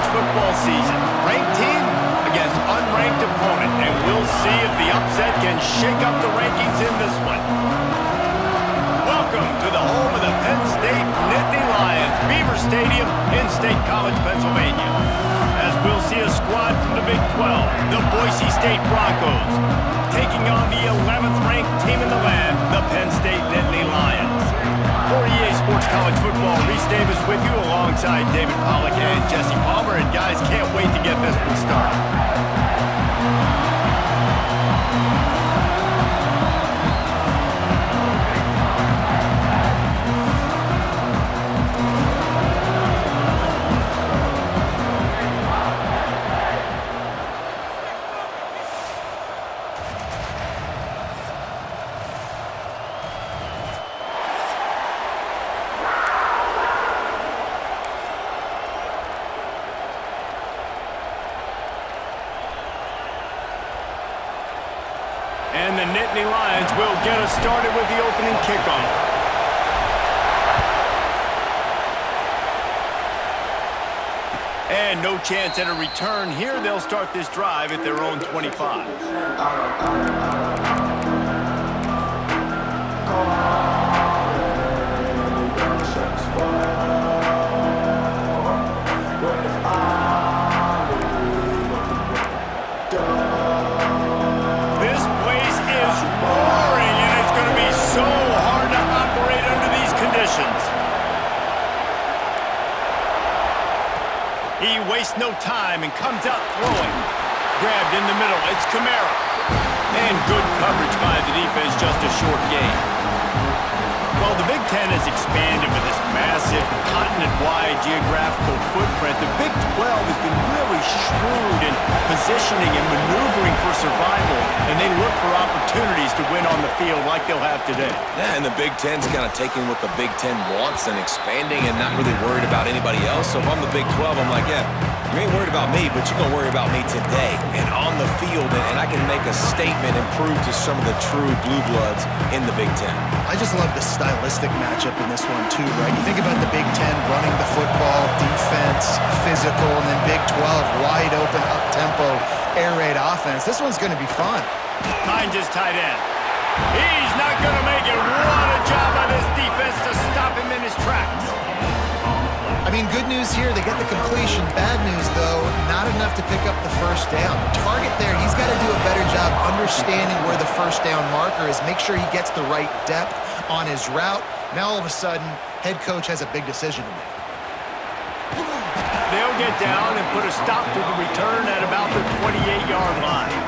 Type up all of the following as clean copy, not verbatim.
college football season. Ranked team against unranked opponent, and we'll see if the upset can shake up the rankings in this one. Welcome to the home of the Penn State Nittany Lions, Beaver Stadium in State College, Pennsylvania. As we'll see a squad from the Big 12, the Boise State Broncos, taking on the 11th ranked team in the land, the Penn State Nittany Lions. For EA Sports College Football, Reese Davis with you alongside David Pollack and Jesse Palmer. And guys, can't wait to get this one started. And the Nittany Lions will get us started with the opening kickoff. And no chance at a return here. They'll start this drive at their own 25. He wastes no time and comes out throwing. Grabbed in the middle, it's Kamara. And good coverage by the defense, just a short gain. Well, the Big Ten has expanded with this massive continent-wide geographical footprint. The Big 12 has been really shrewd in positioning and maneuvering for survival, and they look for opportunities to win on the field like they'll have today. Yeah, and the Big Ten's kind of taking what the Big Ten wants and expanding and not really worried about anybody else. So if I'm the Big 12, I'm like, yeah, you ain't worried about me, but you're going to worry about me today and on the field, and I can make a statement and prove to some of the true blue bloods in the Big Ten. I just love the stylistic matchup in this one too, right? You think about the Big Ten running the football, defense, physical, and then Big 12 wide open, up-tempo, air raid offense. This one's going to be fun. Finds his tight end. He's not going to make it. What a job by this defense to stop him in his tracks. I mean, good news here, they get the completion. Bad news, though, not enough to pick up the first down. The target there, he's got to do a better job understanding where the first down marker is, make sure he gets the right depth on his route. Now, all of a sudden, head coach has a big decision to make. They'll get down and put a stop to the return at about the 28-yard line.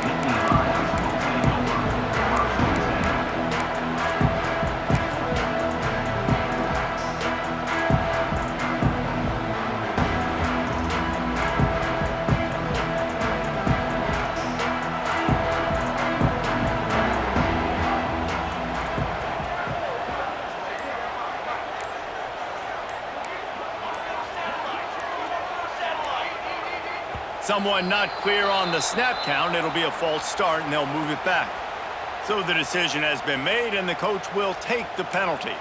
Someone not clear on the snap count. It'll be a false start, and they'll move it back. So the decision has been made, and the coach will take the penalty.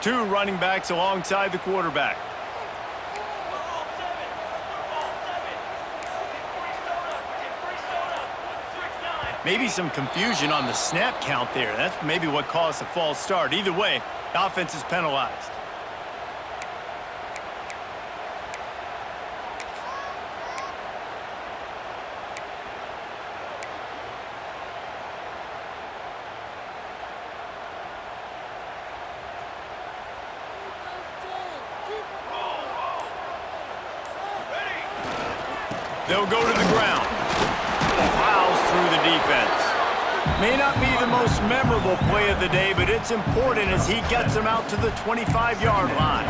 Two running backs alongside the quarterback. Maybe some confusion on the snap count there. That's maybe what caused the false start. Either way, the offense is penalized. They'll go to the ground. Plows through the defense. May not be the most memorable play of the day, but it's important as he gets them out to the 25-yard line.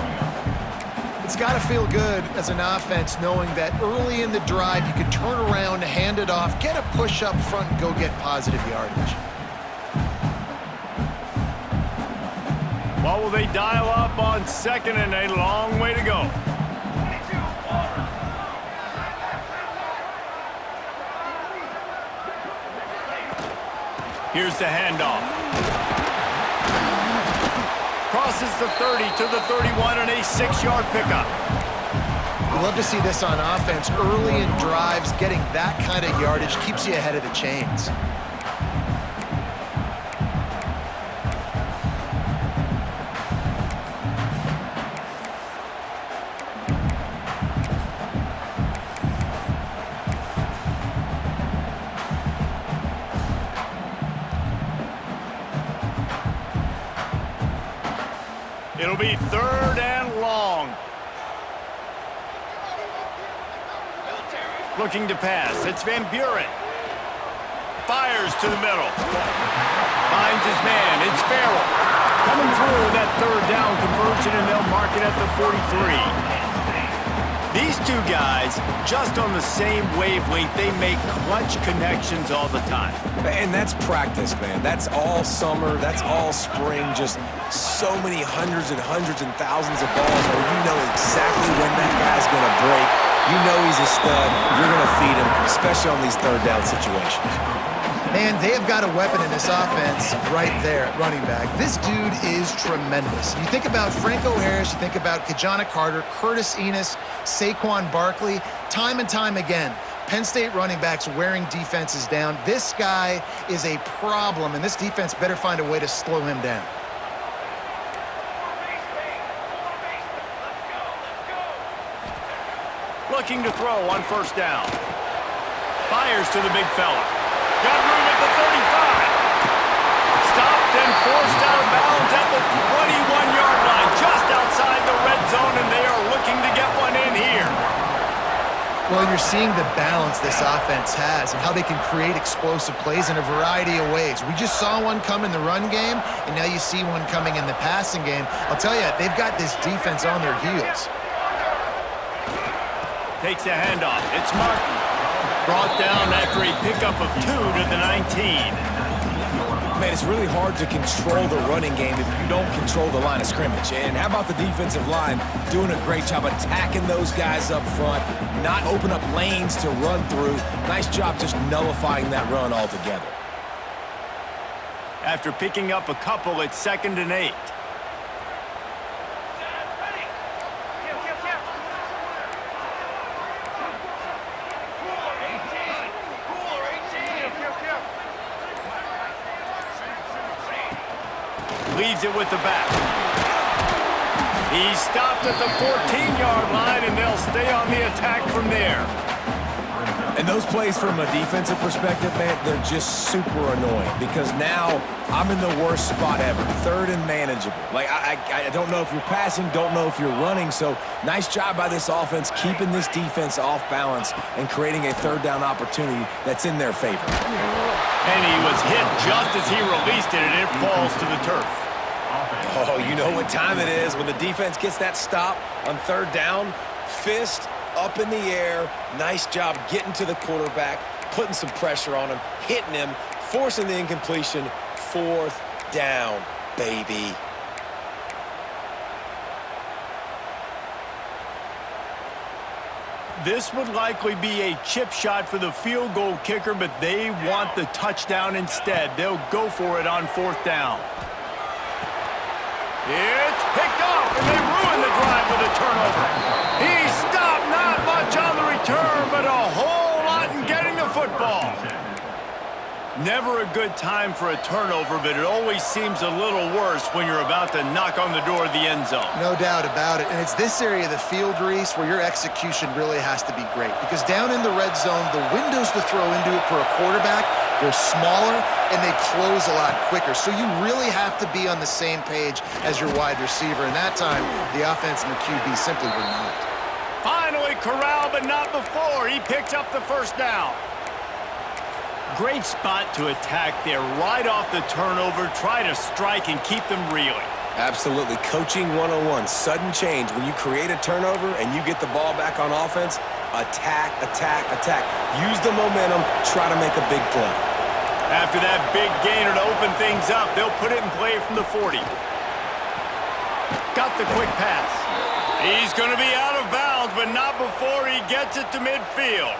It's got to feel good as an offense knowing that early in the drive you can turn around, hand it off, get a push up front, and go get positive yardage. What will they dial up on second and a long way to go? Here's the handoff. crosses the 30 to the 31 and a 6-yard pickup. We love to see this on offense. Early in drives, getting that kind of yardage keeps you ahead of the chains. It'll be 3rd and long. Looking to pass. It's Van Buren. Fires to the middle. Finds his man. It's Farrell. Coming through with that 3rd down conversion, and they'll mark it at the 43. These two guys, just on the same wavelength, they make clutch connections all the time. And that's practice, man. That's all summer. That's all spring. Just so many hundreds and thousands of balls where you know exactly when that guy's going to break. You know he's a stud. You're going to feed him, especially on these 3rd down situations. Man, they have got a weapon in this offense right there at running back. This dude is tremendous. You think about Franco Harris, you think about Kajana Carter, Curtis Enis, Saquon Barkley, time and time again, Penn State running backs wearing defenses down. This guy is a problem, and this defense better find a way to slow him down. Looking to throw on 1st down. Fires to the big fella. Got room at the 35. Stopped and forced out of bounds at the 21-yard line, just outside the red zone, and they are looking to get one in here. Well, you're seeing the balance this offense has and how they can create explosive plays in a variety of ways. We just saw one come in the run game, and now you see one coming in the passing game. I'll tell you, they've got this defense on their heels. Takes the handoff. It's Martin. Brought down after a pickup of 2 to the 19. Man, it's really hard to control the running game if you don't control the line of scrimmage. And how about the defensive line doing a great job attacking those guys up front, not open up lanes to run through. Nice job just nullifying that run altogether. After picking up a couple, it's 2nd and 8. Leaves it with the back. He's stopped at the 14-yard line, and they'll stay on the attack from there. And those plays from a defensive perspective, man, they're just super annoying because now I'm in the worst spot ever, 3rd and manageable. Like, I don't know if you're passing, don't know if you're running, so nice job by this offense keeping this defense off balance and creating a 3rd down opportunity that's in their favor. And he was hit just as he released it, and it falls to the turf. Oh, you know what time it is when the defense gets that stop on 3rd down. Fist up in the air. Nice job getting to the quarterback, putting some pressure on him, hitting him, forcing the incompletion. 4th down, baby. This would likely be a chip shot for the field goal kicker, but they want the touchdown instead. They'll go for it on 4th down. It's picked off, and they ruin the drive with a turnover. He stopped, not much on the return, but a whole lot in getting the football. Never a good time for a turnover, but it always seems a little worse when you're about to knock on the door of the end zone. No doubt about it. And it's this area of the field, Reese, where your execution really has to be great. Because down in the red zone, the windows to throw into it for a quarterback, they're smaller and they close a lot quicker. So you really have to be on the same page as your wide receiver. And that time, the offense and the QB simply were not. Finally corralled, but not before. He picks up the 1st down. Great spot to attack there, right off the turnover. Try to strike and keep them reeling. Absolutely. Coaching 101. Sudden change. When you create a turnover and you get the ball back on offense, attack, attack, attack. Use the momentum. Try to make a big play. After that big gainer to open things up, they'll put it in play from the 40. Got the quick pass. He's going to be out of bounds, but not before he gets it to midfield.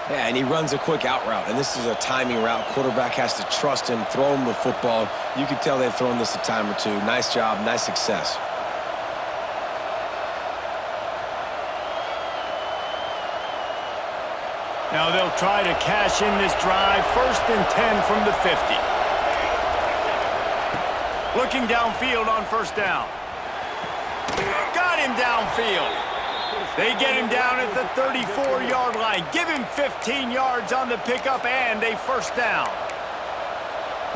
Yeah, and he runs a quick out route, and this is a timing route. Quarterback has to trust him, throw him the football. You can tell they've thrown this a time or two. Nice job, nice success. Now they'll try to cash in this drive. 1st and 10 from the 50. Looking downfield on 1st down. Got him downfield. They get him down at the 34-yard line. Give him 15 yards on the pickup and a 1st down.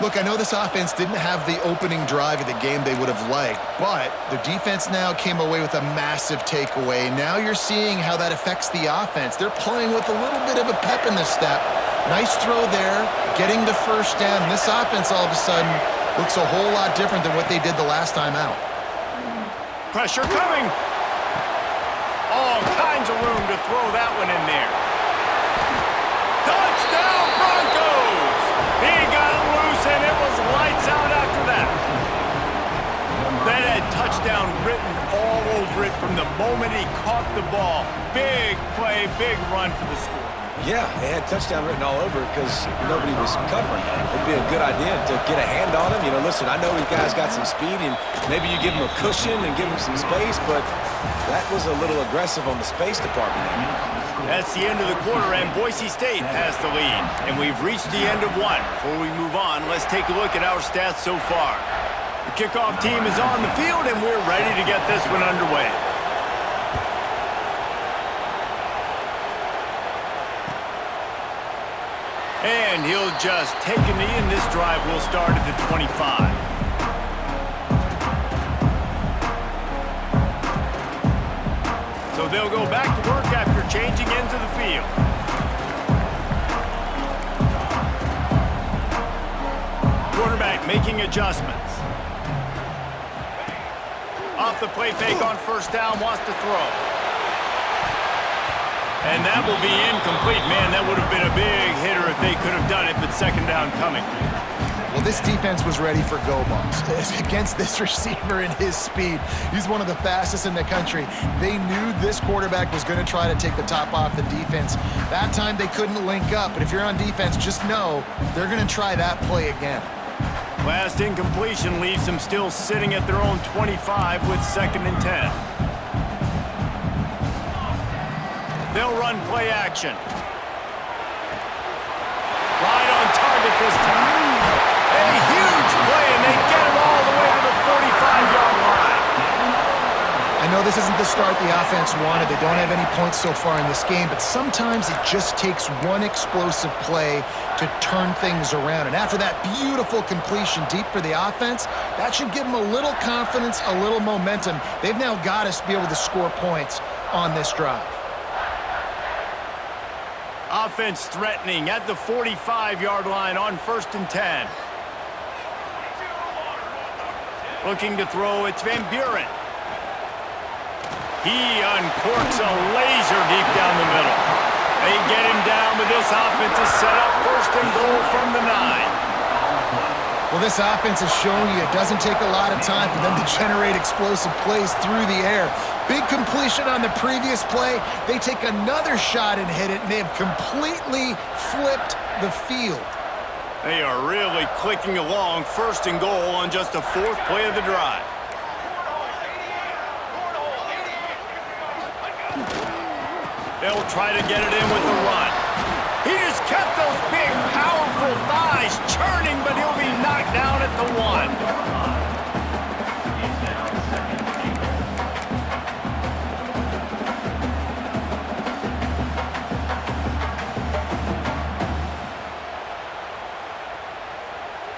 Look, I know this offense didn't have the opening drive of the game they would have liked, but the defense now came away with a massive takeaway. Now you're seeing how that affects the offense. They're playing with a little bit of a pep in the step. Nice throw there, getting the 1st down. This offense all of a sudden looks a whole lot different than what they did the last time out. Pressure coming. All kinds of room to throw that one in there. Touchdown, Broncos! He got loose, and it was lights out after that. That had touchdown written all over it from the moment he caught the ball. Big play, big run for the score. Yeah, they had touchdown written all over it because nobody was covering him. It'd be a good idea to get a hand on him. You know, listen, I know these guys got some speed, and maybe you give him a cushion and give him some space, but that was a little aggressive on the space department there. That's the end of the quarter, and Boise State has the lead. And we've reached the end of one. Before we move on, let's take a look at our stats so far. The kickoff team is on the field, and we're ready to get this one underway. And he'll just take a knee, and this drive will start at the 25. So they'll go back to work after changing into the field. Quarterback making adjustments. Off the play fake on 1st down, wants to throw. And that will be incomplete. Man, that would have been a big hitter if they could have done it, but 2nd down coming. Well, this defense was ready for go balls against this receiver and his speed. He's one of the fastest in the country. They knew this quarterback was going to try to take the top off the defense. That time they couldn't link up, but if you're on defense, just know they're going to try that play again. Last incompletion leaves them still sitting at their own 25 with 2nd and 10. They'll run play action. Right on target this time. A huge play, and they get him all the way to the 45-yard line. I know this isn't the start the offense wanted. They don't have any points so far in this game, but sometimes it just takes one explosive play to turn things around. And after that beautiful completion deep for the offense, that should give them a little confidence, a little momentum. They've now got to be able to score points on this drive. Offense threatening at the 45-yard line on 1st and 10. Looking to throw, it's Van Buren. He uncorks a laser deep down the middle. They get him down, but this offense is set up 1st and goal from the 9. Well, this offense is showing you it doesn't take a lot of time for them to generate explosive plays through the air. Big completion on the previous play. They take another shot and hit it, and they have completely flipped the field. They are really clicking along. 1st and goal on just the 4th play of the drive. They'll try to get it in with a run. He just kept those big, powerful thighs churning, but he'll be knocked down at the 1.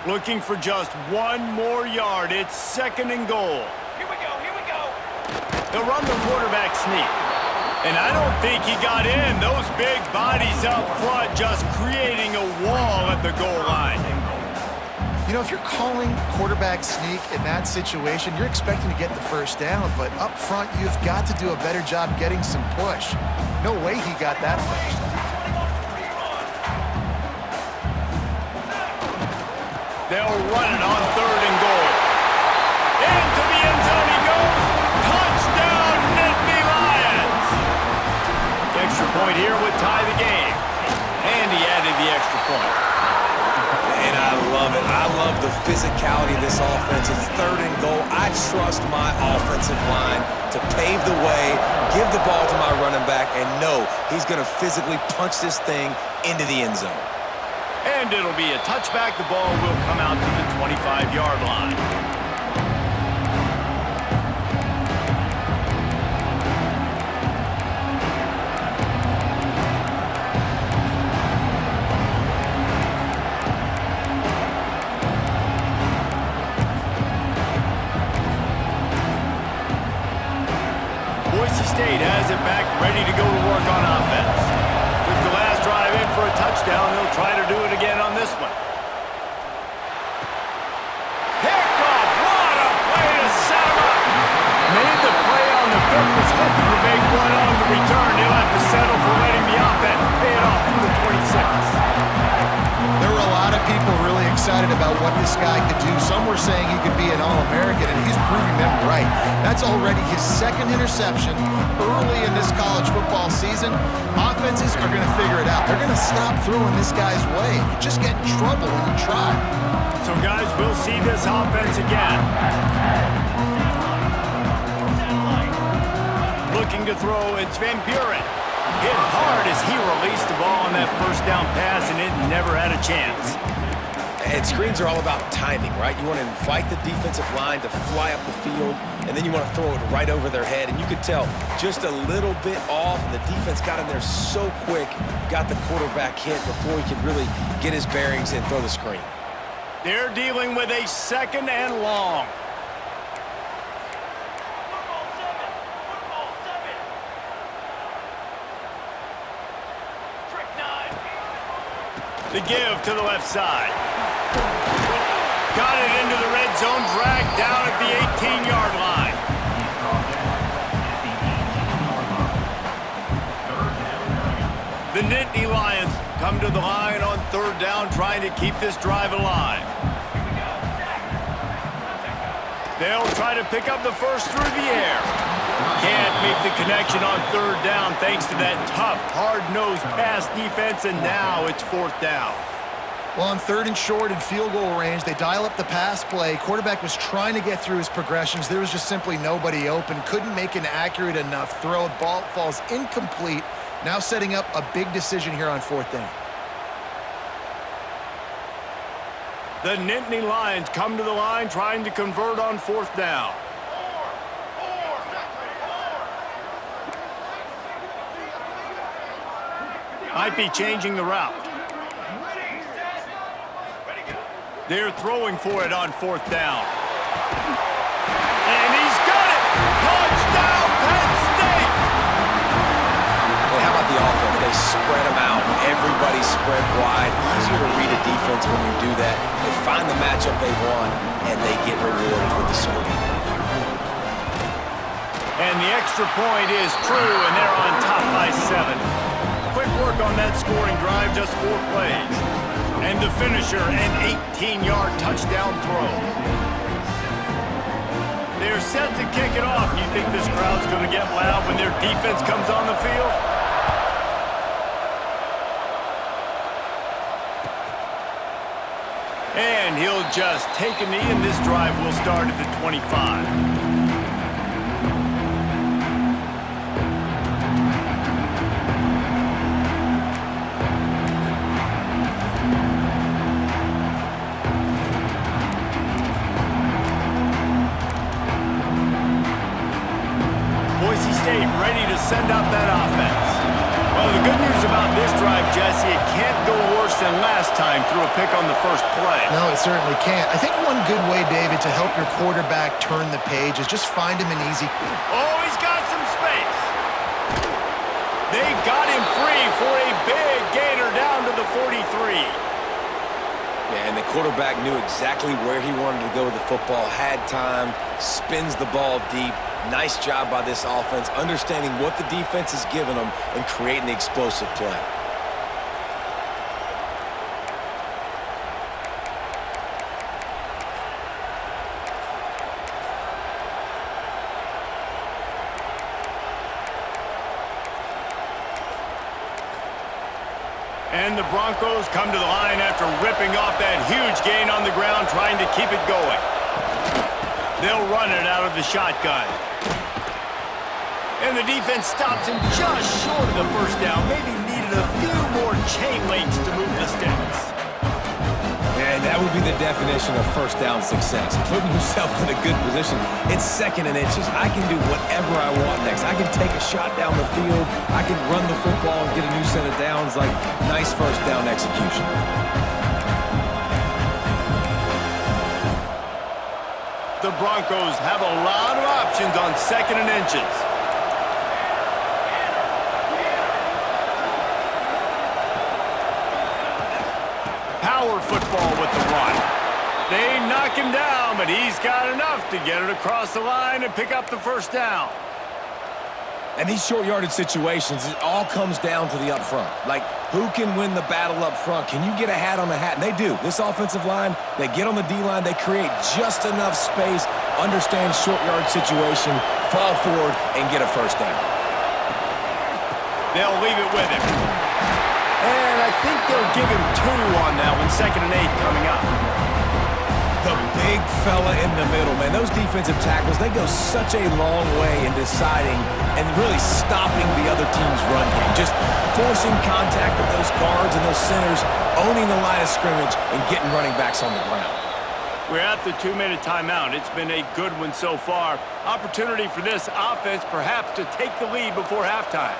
Looking for just one more yard. It's 2nd and goal. Here we go. They'll run the quarterback sneak. And I don't think he got in. Those big bodies up front just creating a wall at the goal line. You know, if you're calling quarterback sneak in that situation, you're expecting to get the 1st down, but up front, you've got to do a better job getting some push. No way he got that first. They'll run it on 3rd and goal. Into the end zone he goes. Touchdown, Nittany Lions. Extra point here would tie the game. point. And I love it. I love the physicality of this offense. It's 3rd and goal. I trust my offensive line to pave the way, give the ball to my running back, and know he's going to physically punch this thing into the end zone. And it'll be a touchback. The ball will come out to the 25-yard line. Boise State has it back, ready to go to work on offense. Took the last drive in for a touchdown. They'll try to do it again on this one. Picked off. What a play to set him up. Made the play on the pick, was hoping to make one on the return. He'll have to settle for letting the offense pay it off from the 26. There were a lot of people really excited about what this guy could do. Some were saying he could be an All-American, and he's proving them right. That's already his 2nd interception early in this college football season. Offenses are going to figure it out. They're going to stop throwing this guy's way. You just get in trouble when you try. So, guys, we'll see this offense again. Looking to throw, it's Van Buren. Hit hard as he released the ball on that first down pass, and it never had a chance. And screens are all about timing, right? You want to invite the defensive line to fly up the field, and then you want to throw it right over their head. And you could tell just a little bit off, and the defense got in there so quick, got the quarterback hit before he could really get his bearings and throw the screen. They're dealing with a 2nd and long. The give to the left side. Got it into the red zone, dragged down at the 18-yard line. The Nittany Lions come to the line on 3rd down, trying to keep this drive alive. They'll try to pick up the first through the air. Can't make the connection on 3rd down thanks to that tough, hard-nosed pass defense, and now it's 4th down. Well, on 3rd and short and field goal range, they dial up the pass play. Quarterback was trying to get through his progressions. There was just simply nobody open. Couldn't make an accurate enough throw. Ball falls incomplete. Now setting up a big decision here on 4th down. The Nittany Lions come to the line trying to convert on 4th down. Might be changing the route. They're throwing for it on 4th down. And he's got it! Touchdown, Penn State! And how about the offense? They spread them out. Everybody spread wide. Easier to read a defense when you do that. They find the matchup they want, and they get rewarded with the score. And the extra point is true, and they're on top by 7. Quick work on that scoring drive, just 4 plays. And the finisher, an 18-yard touchdown throw. They're set to kick it off. You think this crowd's going to get loud when their defense comes on the field? And he'll just take a knee, and this drive will start at the 25. Boise State ready to send out that offense. Well, the good news about this drive, Jesse, it can't go worse than last time through a pick on the first play. No, it certainly can't. I think one good way, David, to help your quarterback turn the page is just find him an easy... Oh, he's got some space. They got him free for a big gainer down to the 43. Yeah, and the quarterback knew exactly where he wanted to go with the football, had time, spins the ball deep. Nice job by this offense, understanding what the defense is giving them and creating the explosive play. And the Broncos come to the line after ripping off that huge gain on the ground, trying to keep it going. They'll run it out of the shotgun. And the defense stops him just short of the first down. Maybe needed a few more chain links to move the sticks. And that would be the definition of first down success. Putting yourself in a good position. It's 2nd and inches. I can do whatever I want next. I can take a shot down the field. I can run the football and get a new set of downs. Like, nice first down execution. The Broncos have a lot of options on 2nd and inches. Power football with the run. They knock him down, but he's got enough to get it across the line and pick up the first down. And these short yardage situations, it all comes down to the up front. Like, who can win the battle up front? Can you get a hat on the hat? And they do. This offensive line, they get on the D-line, they create just enough space, understand short yard situation, fall forward, and get a first down. They'll leave it with him. And I think they'll give him 2 on that one, 2nd and 8 coming up. The big fella in the middle, man. Those defensive tackles, they go such a long way in deciding and really stopping the other team's run game. Just forcing contact with those guards and those centers, owning the line of scrimmage, and getting running backs on the ground. We're at the 2-minute timeout. It's been a good one so far. Opportunity for this offense perhaps to take the lead before halftime.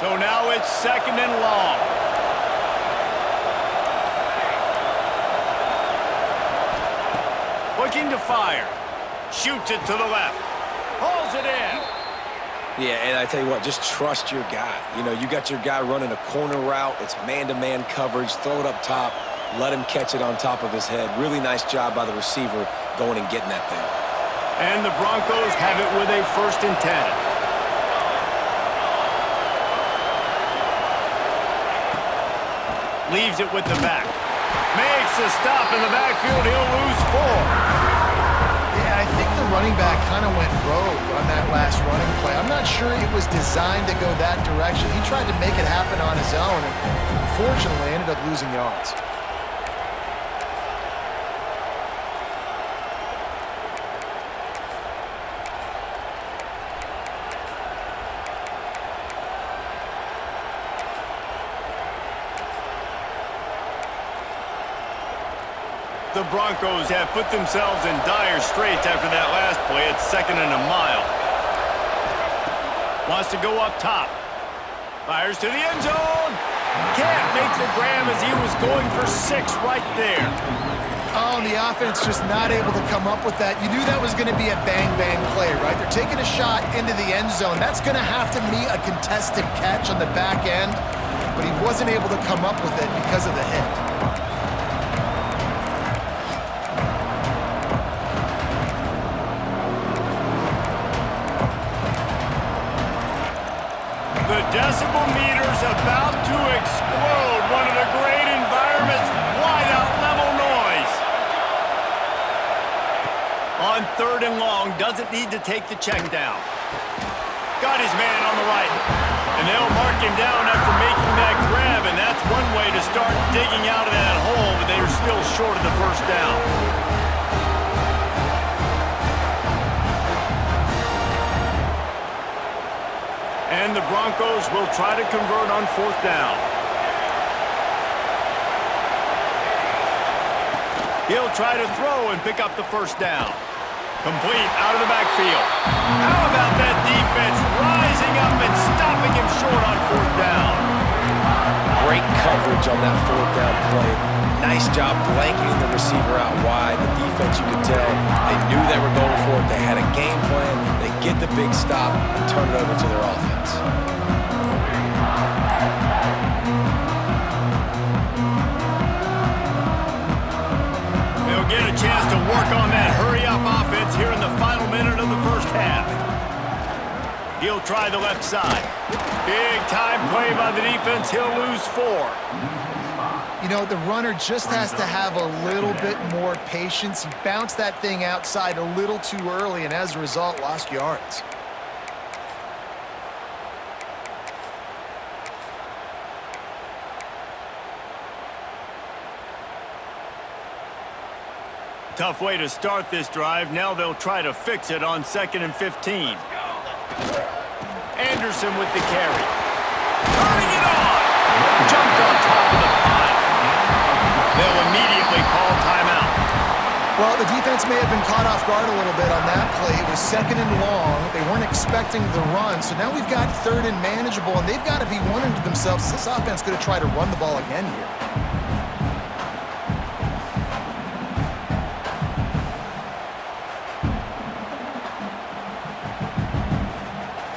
So now it's 2nd and long. Looking to fire. Shoots it to the left. Hauls it in. Yeah, and I tell you what, just trust your guy. You know, you got your guy running a corner route. It's man-to-man coverage. Throw it up top. Let him catch it on top of his head. Really nice job by the receiver going and getting that thing. And the Broncos have it with a 1st and 10. Leaves it with the back. Makes a stop in the backfield. He'll lose 4. Yeah, I think the running back kind of went rogue on that last running play. I'm not sure it was designed to go that direction. He tried to make it happen on his own, and unfortunately ended up losing yards. The Broncos have put themselves in dire straits after that last play. It's 2nd and a mile. Wants to go up top. Fires to the end zone. Can't make the grab as he was going for 6 right there. Oh, and the offense just not able to come up with that. You knew that was going to be a bang-bang play, right? They're taking a shot into the end zone. That's going to have to be a contested catch on the back end, but he wasn't able to come up with it because of the hit. The decibel meter's about to explode. One of the great environments, wide-out level noise. On 3rd and long, doesn't need to take the check down. Got his man on the right. And they'll mark him down after making that grab, and that's one way to start digging out of that hole, but they are still short of the first down. And the Broncos will try to convert on 4th down. He'll try to throw and pick up the first down. Complete out of the backfield. How about that defense rising up and stopping him short on 4th down? Great coverage on that 4th down play. Nice job blanketing the receiver out wide. The defense, you could tell, they knew they were going for it. They had a game plan. They get the big stop and turn it over to their offense. They'll get a chance to work on that hurry-up offense here in the final minute of the first half. He'll try the left side. Big-time play by the defense. He'll lose 4. You know, the runner just has to have a little bit more patience. He bounced that thing outside a little too early, and as a result, lost yards. Tough way to start this drive. Now they'll try to fix it on 2nd and 15. Anderson with the carry. Turning it on! Jumped on top of the pile. They'll immediately call timeout. Well, the defense may have been caught off guard a little bit on that play. It was 2nd and long. They weren't expecting the run, so now we've got 3rd and manageable, and they've got to be wondering to themselves, is this offense going to try to run the ball again here?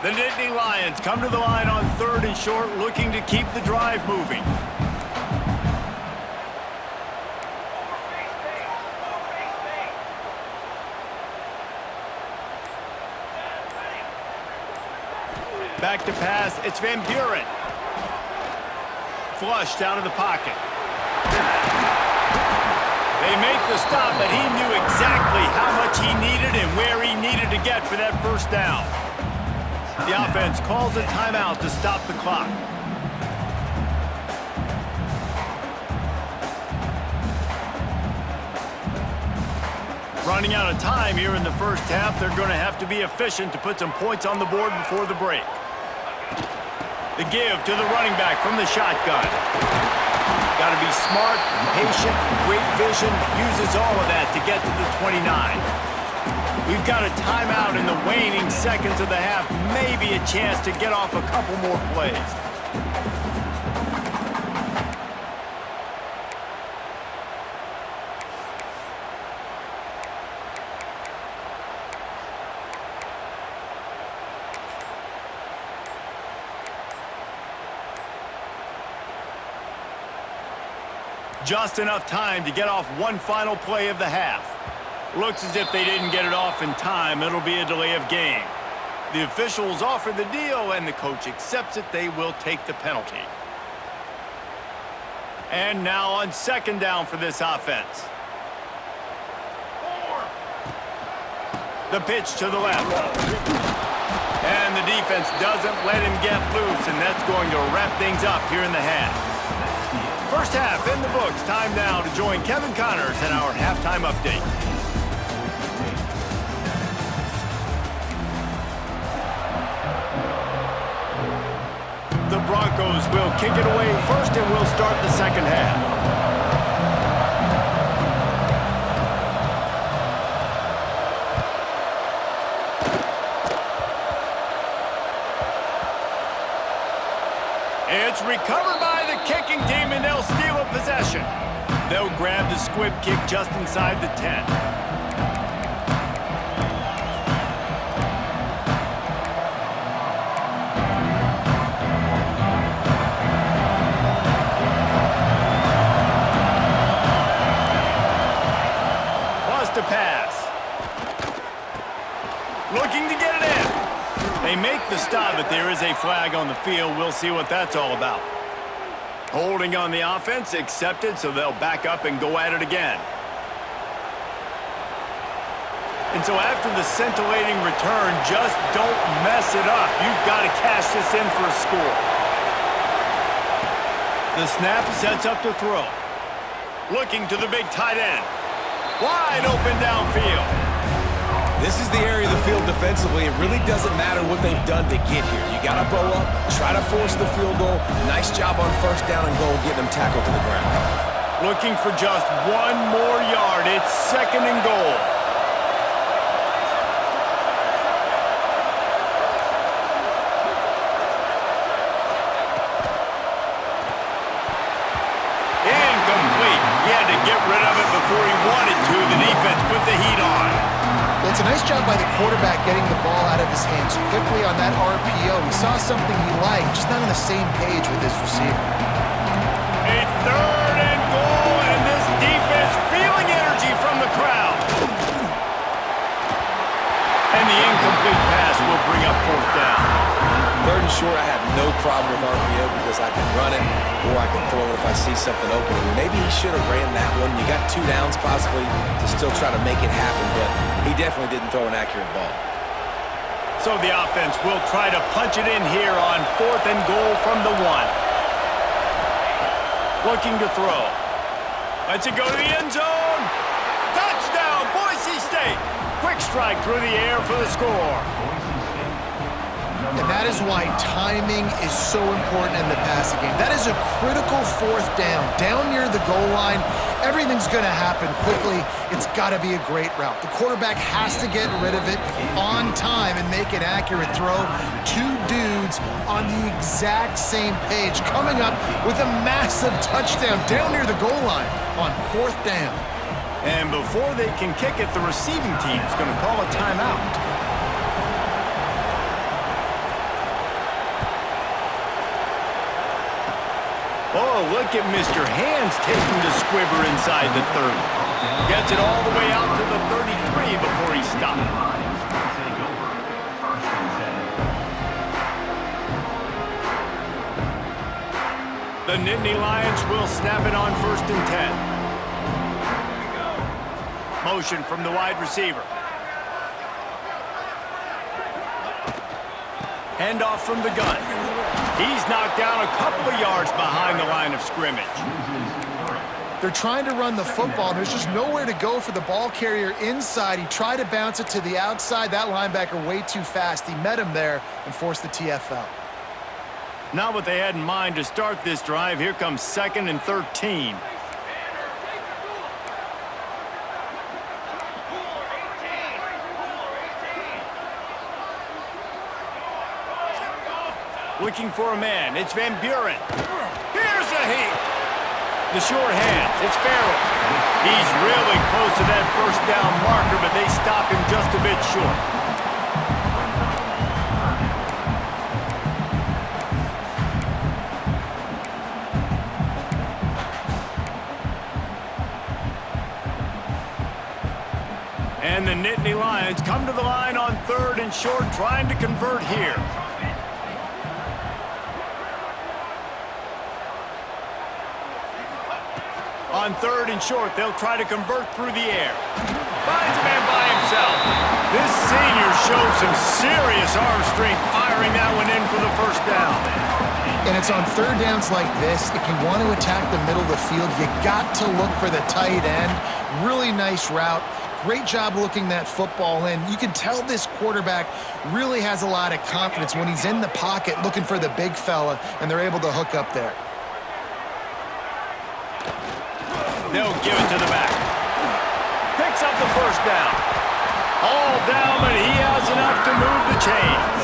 The Nittany Lions come to the line on 3rd and short, looking to keep the drive moving. Back to pass, it's Van Buren. Flushed out of the pocket. They make the stop, but he knew exactly how much he needed and where he needed to get for that first down. The offense calls a timeout to stop the clock. Running out of time here in the first half, they're going to have to be efficient to put some points on the board before the break. The give to the running back from the shotgun. Got to be smart, patient, great vision, uses all of that to get to the 29. We've got a timeout in the waning seconds of the half, maybe a chance to get off a couple more plays. Just enough time to get off one final play of the half. Looks as if they didn't get it off in time. It'll be a delay of game. The officials offer the deal, and the coach accepts it. They will take the penalty. And now on 2nd down for this offense. The pitch to the left. And the defense doesn't let him get loose, and that's going to wrap things up here in the half. First half in the books. Time now to join Kevin Connors in our halftime update. The Broncos will kick it away first, and we'll start the second half. It's recovered by the kicking team, and they'll steal a possession. They'll grab the squib kick just inside the 10. Bust a pass. Looking to get it in. They make the stop, but there is a flag on the field. We'll see what that's all about. Holding on the offense, accepted, so they'll back up and go at it again. And so after the scintillating return, just don't mess it up. You've got to cash this in for a score. The snap sets up to throw. Looking to the big tight end. Wide open downfield. This is the area of the field defensively. It really doesn't matter what they've done to get here. You got to bow up, try to force the field goal. Nice job on first down and goal, getting them tackled to the ground. Looking for just one more yard. It's 2nd and goal. Incomplete. He had to get rid of it before he wanted to. The defense put the heat on. Well, it's a nice job by the quarterback getting the ball out of his hands quickly on that RPO. He saw something he liked, just not on the same page with his receiver. A 3rd and goal, and this defense feeling energy from the crowd. And the incomplete pass will bring up 4th down. 3rd and short, I have no problem with RPO because I can run it or I can throw it if I see something open. And maybe he should have ran that one. You got 2 downs possibly to still try to make it happen, but he definitely didn't throw an accurate ball. So the offense will try to punch it in here on 4th and goal from the 1. Looking to throw. Lets it go to the end zone. Touchdown! strike through the air for the score. And that is why timing is so important in the passing game. That is a critical fourth down. Down near the goal line, everything's going to happen quickly. It's got to be a great route. The quarterback has to get rid of it on time and make an accurate throw. Two dudes on the exact same page coming up with a massive touchdown down near the goal line on fourth down. And before they can kick it, the receiving team's going to call a timeout. Oh, look at Mr. Hands taking the squibber inside the 30. Gets it all the way out to the 33 before he stopped. The Nittany Lions will snap it on 1st and 10. Motion from the wide receiver. Handoff from the gun. He's knocked down a couple of yards behind the line of scrimmage. They're trying to run the football. There's just nowhere to go for the ball carrier inside. He tried to bounce it to the outside. That linebacker way too fast. He met him there and forced the TFL. Not what they had in mind to start this drive. Here comes 2nd and 13. Looking for a man. It's Van Buren. Here's a heap. The short hands. It's Farrell. He's really close to that first down marker, but they stop him just a bit short. And the Nittany Lions come to the line on 3rd and short, trying to convert here. On 3rd and short, they'll try to convert through the air. Finds a man by himself. This senior shows some serious arm strength firing that one in for the first down. And it's on 3rd downs like this. If you want to attack the middle of the field, you got to look for the tight end. Really nice route. Great job looking that football in. You can tell this quarterback really has a lot of confidence when he's in the pocket looking for the big fella, and they're able to hook up there. They'll give it to the back. Picks up the first down. All down, but he has enough to move the chains.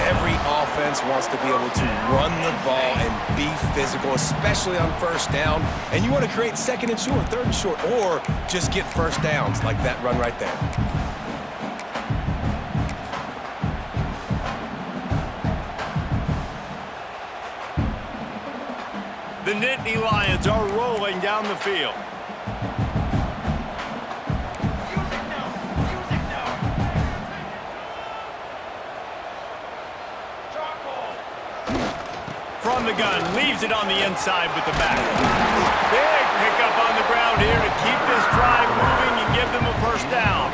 Every offense wants to be able to run the ball and be physical, especially on first down. And you want to create 2nd and short, 3rd and short, or just get first downs like that run right there. The Nittany Lions are rolling down the field. From the gun, leaves it on the inside with the back. Big pickup on the ground here to keep this drive moving and give them a first down.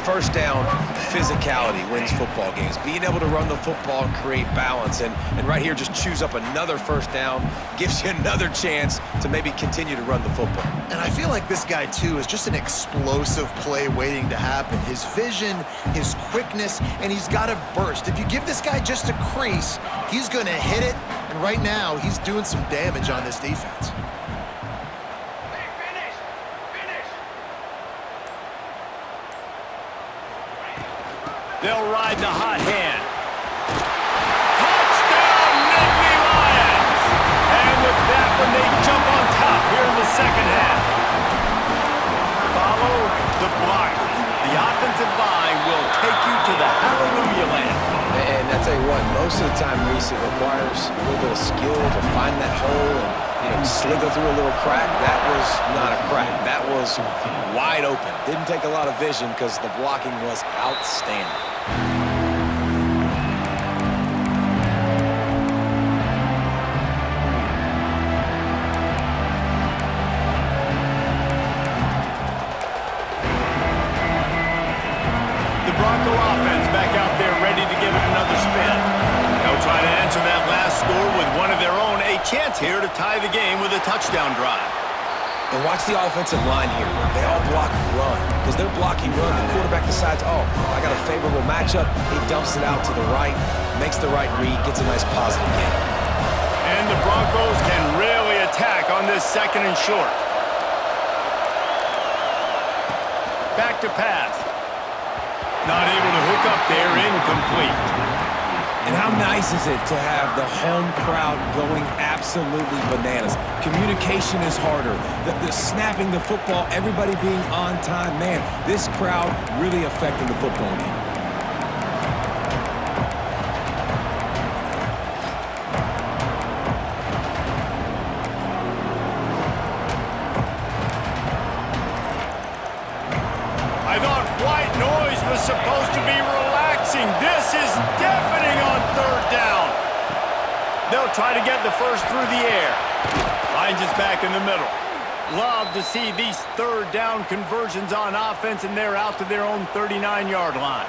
First down, physicality wins football games. Being able to run the football and create balance. And right here, just choose up another first down, gives you another chance to maybe continue to run the football. And I feel like this guy, too, is just an explosive play waiting to happen. His vision, his quickness, and he's got a burst. If you give this guy just a crease, he's going to hit it. And right now, he's doing some damage on this defense. They'll ride the hot hand. Touchdown, Nittany Lions! And with that one, they jump on top here in the second half. Follow the blockers. The offensive line will take you to the hallelujah land. And I tell you what, most of the time, Reese, it requires a little bit of skill to find that hole and slither through a little crack. That was not a crack. That was wide open. Didn't take a lot of vision because the blocking was outstanding. The Bronco offense back out there ready to give it another spin. They'll try to answer that last score with one of their own. A chance here to tie the game with a touchdown drive. And watch the offensive line here. They all block run. Because they're blocking run, the quarterback decides, oh, I got a favorable matchup. He dumps it out to the right, makes the right read, gets a nice positive gain. And the Broncos can really attack on this 2nd and short. Back to pass. Not able to hook up there, incomplete. And how nice is it to have the home crowd going absolutely bananas? Communication is harder. The snapping the football, everybody being on time. Man, this crowd really affecting the football game. I thought white noise was supposed to be relaxing. This is deafening on 3rd down. They'll try to get the first through the air. Finds us back in the middle. Love to see these 3rd down conversions on offense, and they're out to their own 39-yard line.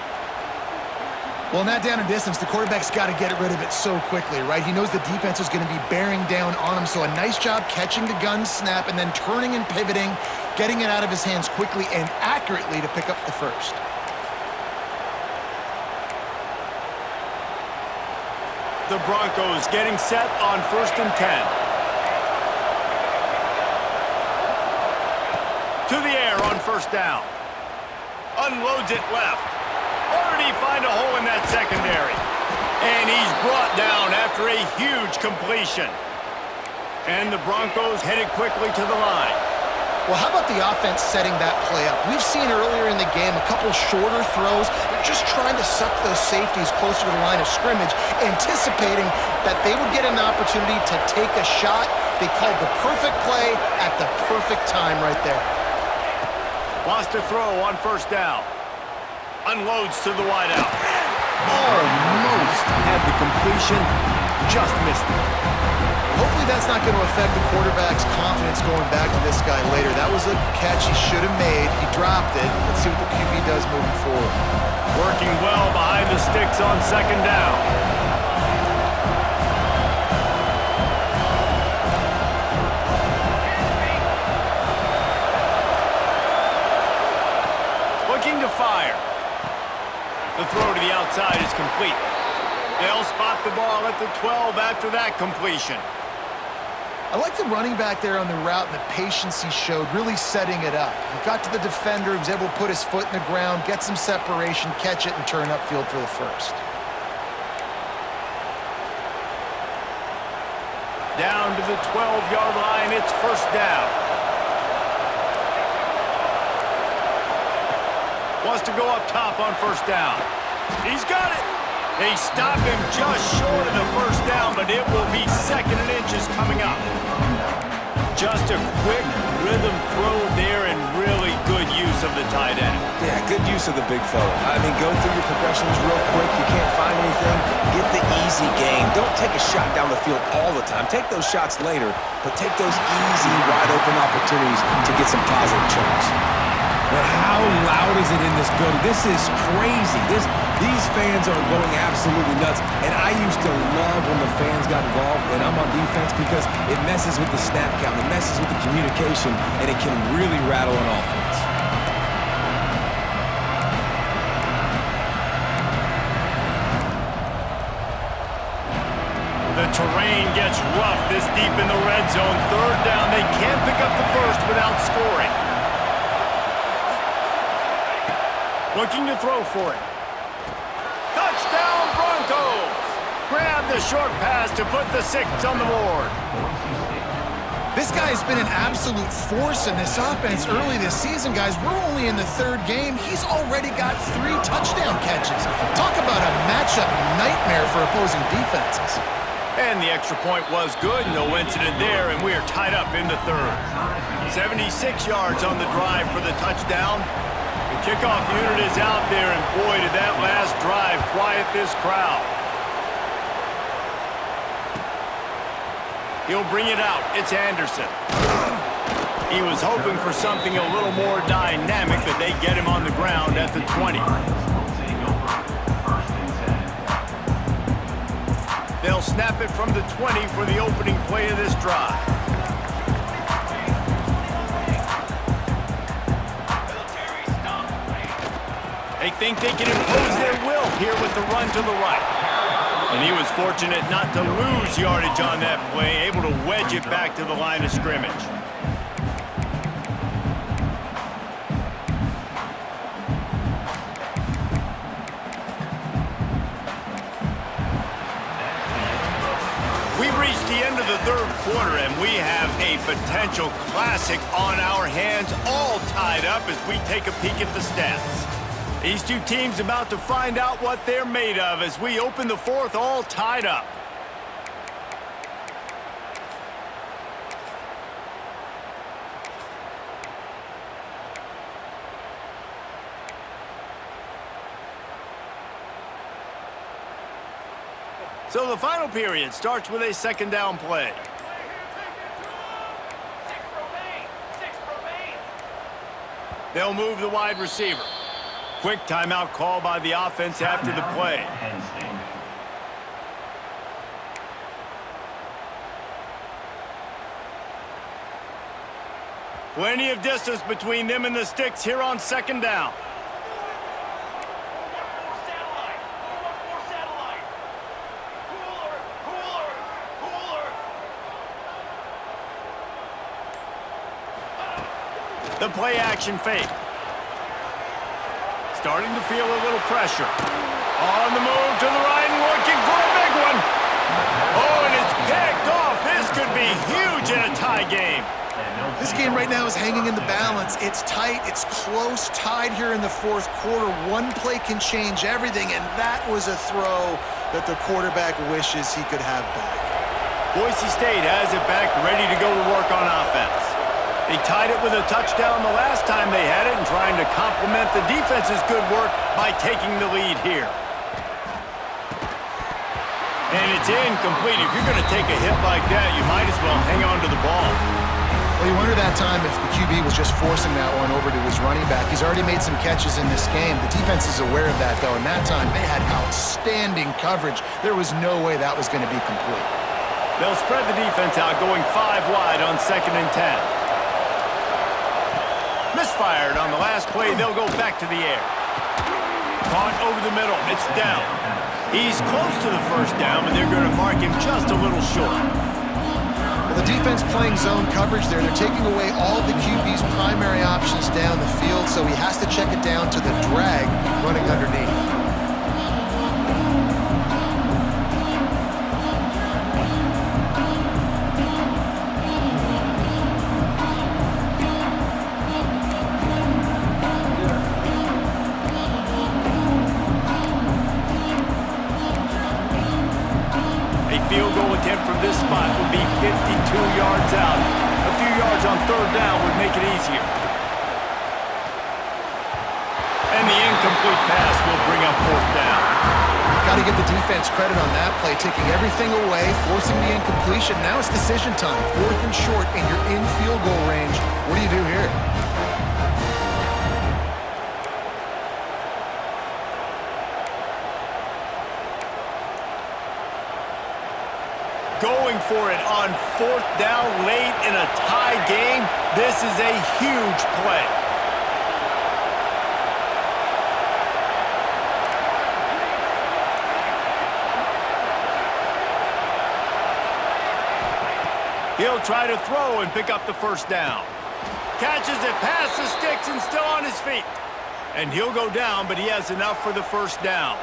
Well, in that down and distance, the quarterback's got to get rid of it so quickly, right? He knows the defense is going to be bearing down on him, so a nice job catching the gun snap and then turning and pivoting, getting it out of his hands quickly and accurately to pick up the first. The Broncos getting set on 1st and 10. To the air on 1st down. Unloads it left. Or did he find a hole in that secondary? And he's brought down after a huge completion. And the Broncos headed quickly to the line. Well, how about the offense setting that play up? We've seen earlier in the game a couple shorter throws. They're just trying to suck those safeties closer to the line of scrimmage, anticipating that they would get an opportunity to take a shot. They called the perfect play at the perfect time right there. Lost a throw on 1st down. Unloads to the wideout. Almost had the completion, just missed it. Hopefully that's not going to affect the quarterback's confidence going back to this guy later. That was a catch he should have made. He dropped it. Let's see what the QB does moving forward. Working well behind the sticks on 2nd down. Looking to fire. The throw to the outside is complete. They'll spot the ball at the 12 after that completion. I like the running back there on the route and the patience he showed, really setting it up. He got to the defender, he was able to put his foot in the ground, get some separation, catch it, and turn upfield for the first. Down to the 12-yard line, it's 1st down. Wants to go up top on 1st down. He's got it. They stop him just short of the 1st down, but it will be 2nd and inches coming up. Just a quick rhythm throw there and really good use of the tight end. Yeah, good use of the big fella. I mean, go through your progressions real quick. You can't find anything. Get the easy gain. Don't take a shot down the field all the time. Take those shots later, but take those easy, wide-open opportunities to get some positive chunks. But how loud is it in this building? This is crazy. These fans are going absolutely nuts. And I used to love when the fans got involved, and I'm on defense, because it messes with the snap count, it messes with the communication, and it can really rattle an offense. The terrain gets rough this deep in the red zone. 3rd down, they can't pick up the first without scoring. Looking to throw for it. Touchdown Broncos! Grab the short pass to put the 6 on the board. This guy's been an absolute force in this offense early this season, guys. We're only in the 3rd game. He's already got 3 touchdown catches. Talk about a matchup nightmare for opposing defenses. And the extra point was good. No incident there, and we are tied up in the 3rd. 76 yards on the drive for the touchdown. The kickoff unit is out there, and boy, did that last drive quiet this crowd. He'll bring it out. It's Anderson. He was hoping for something a little more dynamic, but they get him on the ground at the 20. They'll snap it from the 20 for the opening play of this drive. They think they can impose their will here with the run to the right. And he was fortunate not to lose yardage on that play, able to wedge it back to the line of scrimmage. We've reached the end of the third quarter, and we have a potential classic on our hands, all tied up as we take a peek at the stats. These two teams about to find out what they're made of as we open the fourth, all tied up. So the final period starts with a second down play. They'll move the wide receiver. Quick timeout call by the offense after the play. Plenty of distance between them and the sticks here on second down. The play action fake. Starting to feel a little pressure. On the move to the right and looking for a big one. Oh, and it's picked off. This could be huge in a tie game. This game right now is hanging in the balance. It's tight, it's close, tied here in the fourth quarter. One play can change everything, and that was a throw that the quarterback wishes he could have back. Boise State has it back, ready to go to work on offense. They tied it with a touchdown the last time they had it and trying to complement the defense's good work by taking the lead here. And it's incomplete. If you're going to take a hit like that, you might as well hang on to the ball. Well, you wonder that time if the QB was just forcing that one over to his running back. He's already made some catches in this game. The defense is aware of that, though, and that time they had outstanding coverage. There was no way that was going to be complete. They'll spread the defense out, going 5 wide on 2nd and 10. Misfired on the last play. They'll go back to the air. Caught over the middle. It's down. He's close to the first down, but they're going to mark him just a little short. Well, the defense playing zone coverage there. They're taking away all of the QB's primary options down the field, so he has to check it down to the drag running underneath. Field goal attempt from this spot would be 52 yards out. A few yards on 3rd down would make it easier. And the incomplete pass will bring up 4th down. Got to give the defense credit on that play, taking everything away, forcing the incompletion. Now it's decision time. 4th and short, and you're in field goal range. What do you do here? Going for it on 4th down late in a tie game. This is a huge play. He'll try to throw and pick up the first down. Catches it past the sticks and still on his feet. And he'll go down, but he has enough for the first down.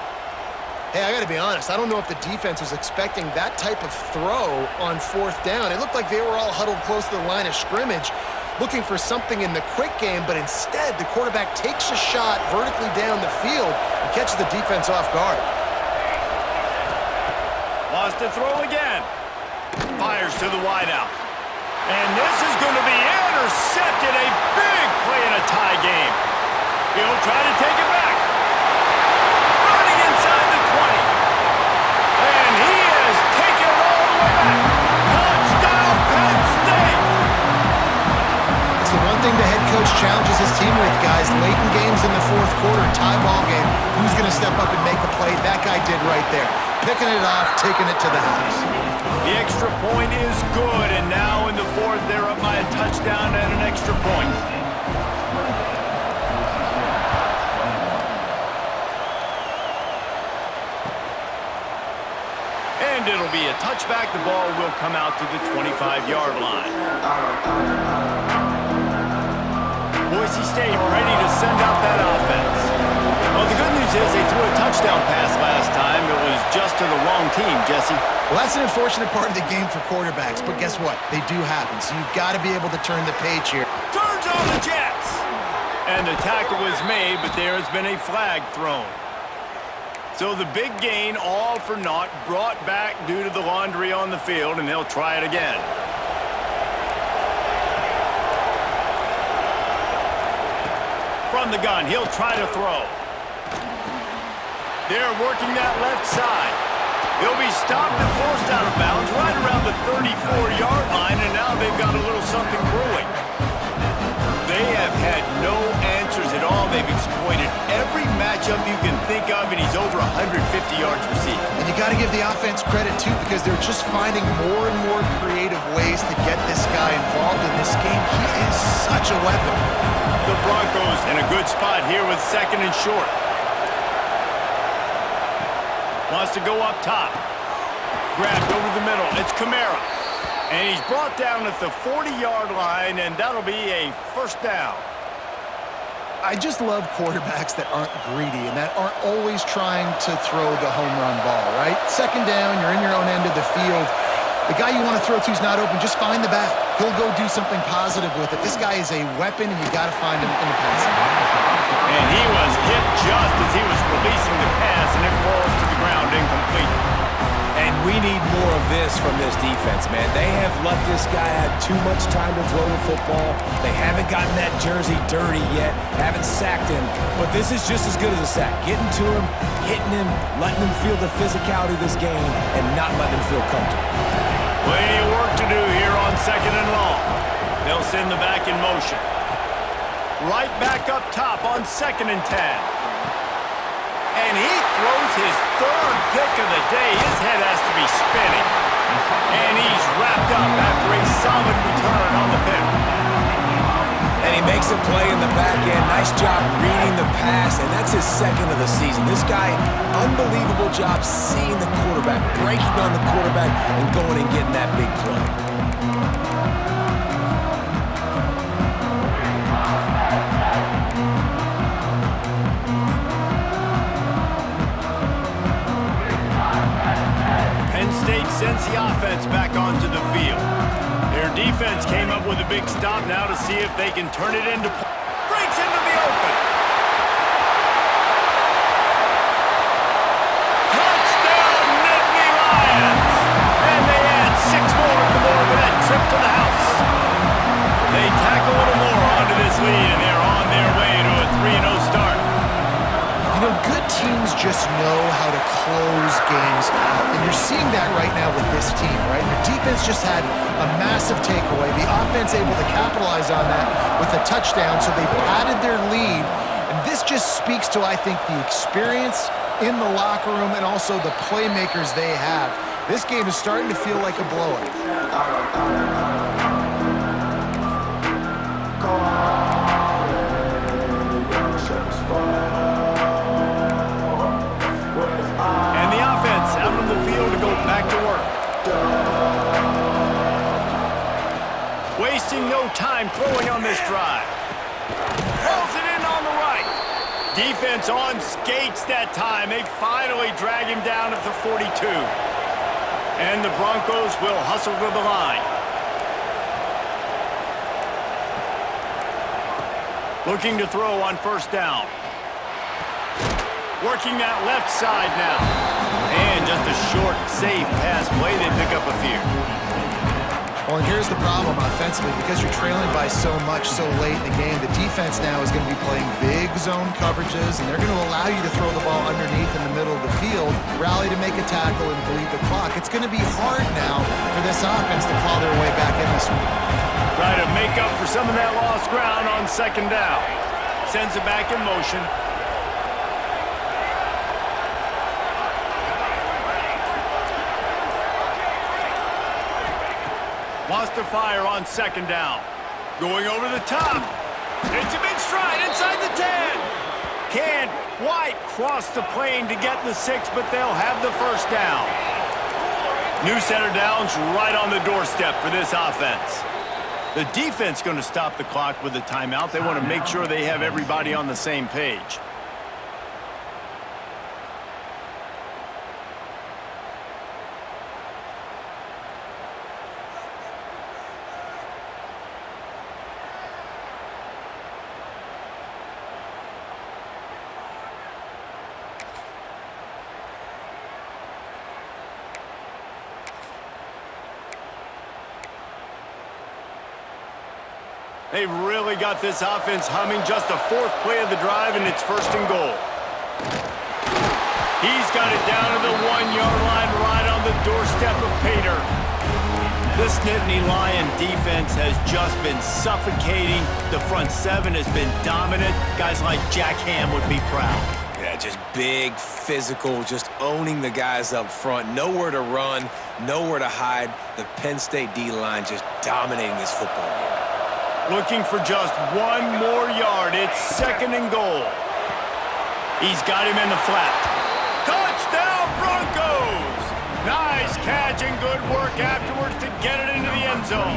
Hey, I got to be honest. I don't know if the defense was expecting that type of throw on 4th down. It looked like they were all huddled close to the line of scrimmage, looking for something in the quick game, but instead the quarterback takes a shot vertically down the field and catches the defense off guard. Lost to throw again. Fires to the wideout. And this is going to be intercepted. A big play in a tie game. He'll try to take it back. Running inside the 20. And he has taken it all the way back. Touchdown, Penn State. It's the one thing the head coach challenges his team with, guys. Late in games in the fourth quarter, tie ball game, who's going to step up and make a play? That guy did right there. Picking it off, taking it to the house. The extra point is good, and now in the fourth, they're up by a touchdown and an extra point. be a touchback. The ball will come out to the 25-yard line. Boise State ready to send out that offense. Well, the good news is they threw a touchdown pass last time. It was just to the wrong team, Jesse. Well, that's an unfortunate part of the game for quarterbacks, but guess what? They do happen, so you've got to be able to turn the page here. Turns on the Jets. And the tackle was made, but there has been a flag thrown. So the big gain, all for naught, brought back due to the laundry on the field, and they'll try it again. From the gun, he'll try to throw. They're working that left side. He'll be stopped and forced out of bounds right around the 34-yard line, and now they've got a little something brewing. They have had no answers at all. They've exploited every matchup you can think of, and he's over 150 yards receiving. And you got to give the offense credit, too, because they're just finding more and more creative ways to get this guy involved in this game. He is such a weapon. The Broncos in a good spot here with 2nd and short. Wants to go up top. Grabbed over the middle. It's Kamara. And he's brought down at the 40-yard line, and that'll be a first down. I just love quarterbacks that aren't greedy and that aren't always trying to throw the home run ball, right? 2nd down, you're in your own end of the field. The guy you want to throw to is not open. Just find the back. He'll go do something positive with it. This guy is a weapon, and you got to find him in the passing. And he was hit just as he was releasing the pass, and it falls to the ground incomplete. And we need more of this from this defense, man. They have let this guy have too much time to throw the football. They haven't gotten that jersey dirty yet, haven't sacked him. But this is just as good as a sack. Getting to him, hitting him, letting him feel the physicality of this game, and not letting him feel comfortable. Plenty of work to do here on 2nd and long. They'll send the back in motion. Right back up top on 2nd and 10. And he throws his 3rd pick of the day. His head has to be spinning. And he's wrapped up after a solid return on the pick. And he makes a play in the back end. Nice job reading the pass, and that's his 2nd of the season. This guy, unbelievable job seeing the quarterback, breaking on the quarterback, and going and getting that big play. Sends the offense back onto the field. Their defense came up with a big stop now to see if they can turn it into... Breaks into the open. Touchdown, Nittany Lions! And they add 6 more to the board with that trip to the house. They tack a little more onto this lead, and they're on their way to a 3-0 start. You know, good teams just know how to close games out, and you're seeing that right now with this team, right? Your defense just had a massive takeaway. The offense able to capitalize on that with a touchdown, so they padded their lead, and this just speaks to, I think, the experience in the locker room and also the playmakers they have. This game is starting to feel like a blowout. Out on the field to go back to work. Wasting no time throwing on this drive. Hurls it in on the right. Defense on skates that time. They finally drag him down at the 42. And the Broncos will hustle to the line. Looking to throw on 1st down. Working that left side now. And just a short, safe pass play. They pick up a few. Well, and here's the problem offensively. Because you're trailing by so much so late in the game, the defense now is going to be playing big zone coverages, and they're going to allow you to throw the ball underneath in the middle of the field, rally to make a tackle, and bleed the clock. It's going to be hard now for this offense to claw their way back in this one. Try to make up for some of that lost ground on 2nd down. Sends it back in motion. Wants to fire on 2nd down. Going over the top. It's a big stride inside the 10. Can't quite cross the plane to get the 6, but they'll have the 1st down. New center downs right on the doorstep for this offense. The defense going to stop the clock with a timeout. They want to make sure they have everybody on the same page. They've really got this offense humming. Just the fourth play of the drive, and it's 1st and goal. He's got it down to the 1-yard line right on the doorstep of Pater. This Nittany Lion defense has just been suffocating. The front seven has been dominant. Guys like Jack Ham would be proud. Yeah, just big, physical, just owning the guys up front. Nowhere to run, nowhere to hide. The Penn State D-line just dominating this football game. Looking for just 1 more yard. It's 2nd and goal. He's got him in the flat. Touchdown, Broncos! Nice catch and good work afterwards to get it into the end zone.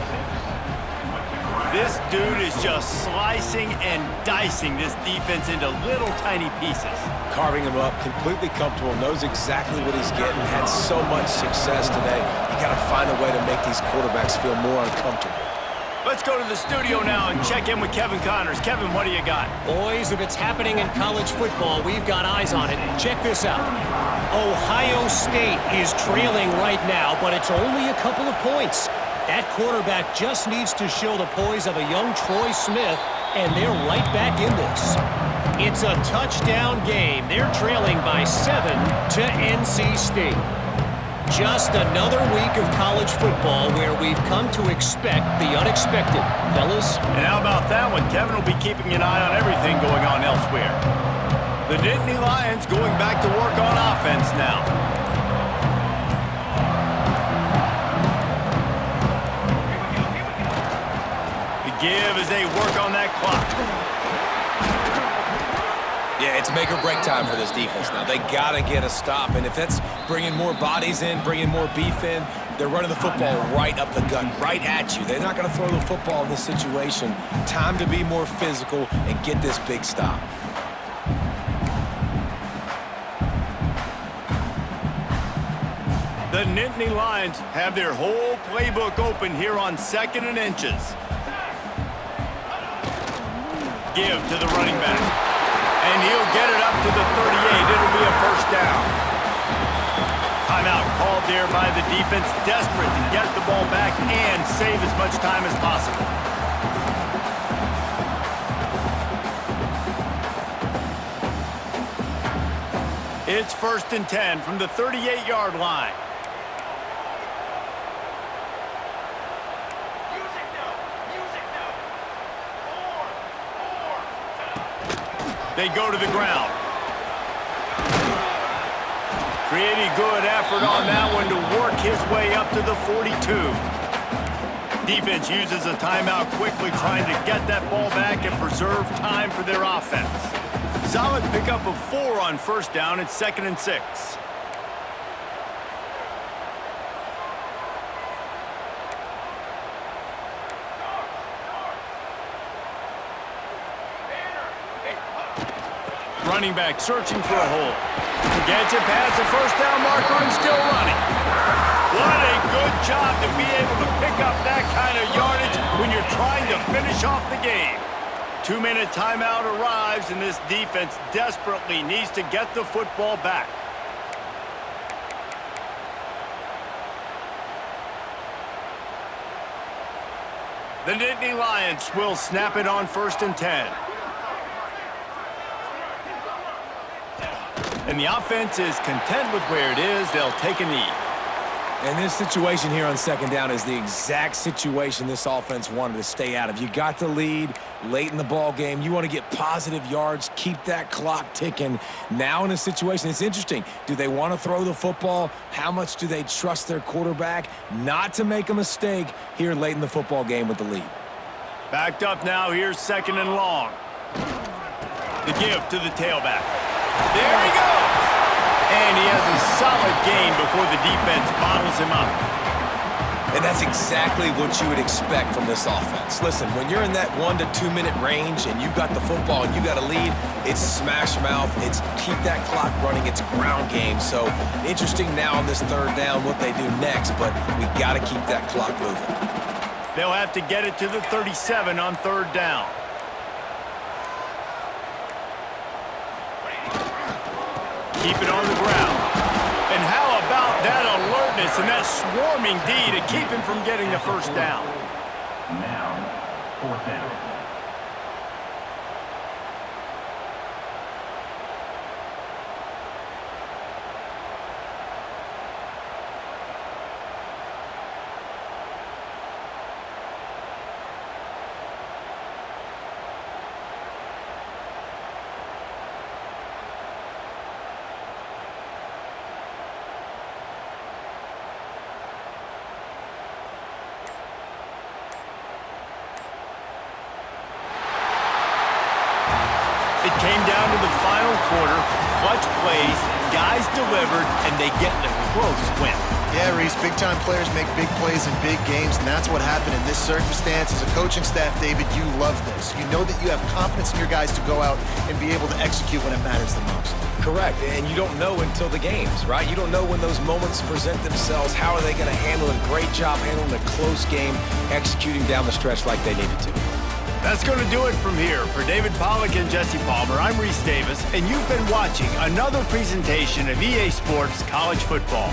This dude is just slicing and dicing this defense into little tiny pieces. Carving him up, completely comfortable, knows exactly what he's getting, had so much success today. You got to find a way to make these quarterbacks feel more uncomfortable. Let's go to the studio now and check in with Kevin Connors. Kevin, what do you got? Boys, if it's happening in college football, we've got eyes on it. Check this out. Ohio State is trailing right now, but it's only a couple of points. That quarterback just needs to show the poise of a young Troy Smith, and they're right back in this. It's a touchdown game. They're trailing by 7 to NC State. Just another week of college football where we've come to expect the unexpected, fellas. And how about that one? Kevin will be keeping an eye on everything going on elsewhere. The Nittany Lions going back to work on offense now. The give as they work on that clock. Yeah, it's make or break time for this defense now. They got to get a stop, and if that's bringing more bodies in, bringing more beef in, they're running the football right up the gut, right at you. They're not going to throw the football in this situation. Time to be more physical and get this big stop. The Nittany Lions have their whole playbook open here on 2nd and inches. Give to the running back. And he'll get it up to the 38. It'll be a 1st down. Timeout called there by the defense, desperate to get the ball back and save as much time as possible. It's 1st and 10 from the 38-yard line. They go to the ground. Pretty good effort on that one to work his way up to the 42. Defense uses a timeout quickly, trying to get that ball back and preserve time for their offense. Solid pickup of 4 on 1st down. It's 2nd and 6. Running back searching for a hole. Gets it past the 1st down marker and still running. What a good job to be able to pick up that kind of yardage when you're trying to finish off the game. 2-minute timeout arrives, and this defense desperately needs to get the football back. The Nittany Lions will snap it on 1st and 10. And the offense is content with where it is. They'll take a knee. And this situation here on 2nd down is the exact situation this offense wanted to stay out of. You got the lead late in the ball game. You want to get positive yards, keep that clock ticking. Now in a situation, it's interesting. Do they want to throw the football? How much do they trust their quarterback not to make a mistake here late in the football game with the lead? Backed up now. Here's 2nd and long. The give to the tailback. There he goes. And he has a solid gain before the defense bottles him up. And that's exactly what you would expect from this offense. Listen, when you're in that 1 to 2 minute range and you've got the football and you got a lead, it's smash mouth, it's keep that clock running, it's ground game. So interesting now on this third down what they do next, but we got to keep that clock moving. They'll have to get it to the 37 on third down. Keep it on the ground. And how about that alertness and that swarming D to keep him from getting the first down? Now, fourth down. It came down to the final quarter, clutch plays, guys delivered, and they get the close win. Yeah, Reese, big-time players make big plays in big games, and that's what happened in this circumstance. As a coaching staff, David, you love this. You know that you have confidence in your guys to go out and be able to execute when it matters the most. Correct, and you don't know until the games, right? You don't know when those moments present themselves. How are they going to handle it? Great job handling a close game, executing down the stretch like they needed to. That's going to do it from here. For David Pollack and Jesse Palmer, I'm Reese Davis, and you've been watching another presentation of EA Sports College Football.